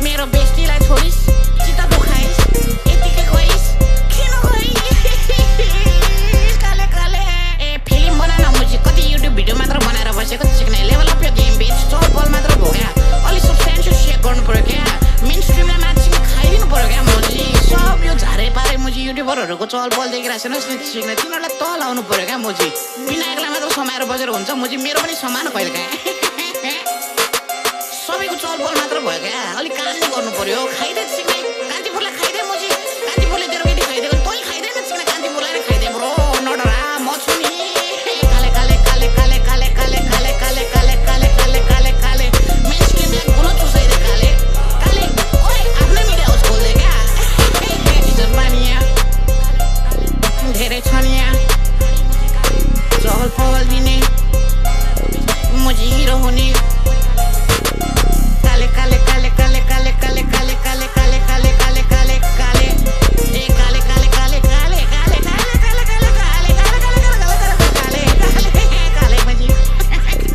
मेरो बेस्टीलाई छोडिस् चित्त दुखाइस् यतिकै गइस् किन गइस् काले काले ए फिल्म बनाउन मुजी कति युट्युब भिडियो मात्र बनाएर बसेको सिक्ने लेभल अफ यो गेम बेच चल बल मात्र भोग्या अलि सब्स्टेन्शियल शेक गर्नु पर्यो क्या मेन स्ट्रिमलाई मान्छेले खाइदिनु पर्यो क्या मुजी सब यो झारे पारे मुजी युट्युबरहरूको चल बल देखिरहेको छैन सिक्ने तिनीहरूलाई तल आउनु पर्यो क्या मुजी विनायकलाई मात्र समाएर बसेर हुन्छ मुजी मेरो पनि समान कहिले काहीँ सबैको चल बल मात्र भयो क्या अलिक काम गर्नु पर्यो खाइदे सिक्ने कान्तिपुरलाई खाइदे मुजी कान्तिपुरले तेरो केटी खाइदिएको तै खाइदैन सिक्ने कान्तिपुरलाई नै खाइदे ब्रो नडरा म छु नि काले काले काले काले काले काले काले काले काले काले काले काले काले मेन स्ट्रिमलाई गुलो चुसाइदे काले काले ओए आफ्नै मिडिया हाउस खोल्दे क्या इज्जत मानिया धेरै छन् यहाँ चहल पहल दिने मुजी हिरो हुने काले काले काले काले काले काले काले काले काले काले काले काले काले ए काले काले काले काले काले काले काले काले काले काले काले काले काले मुजी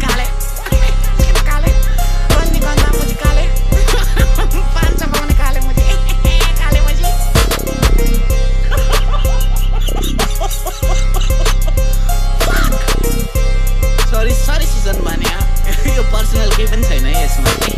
काले काले बन्दी गन्दा मुजी काले पाँच पाउने काले मुजी काले मुजी सरी सिजन भन्या यो पर्सनल केही पनि छैन है यसमा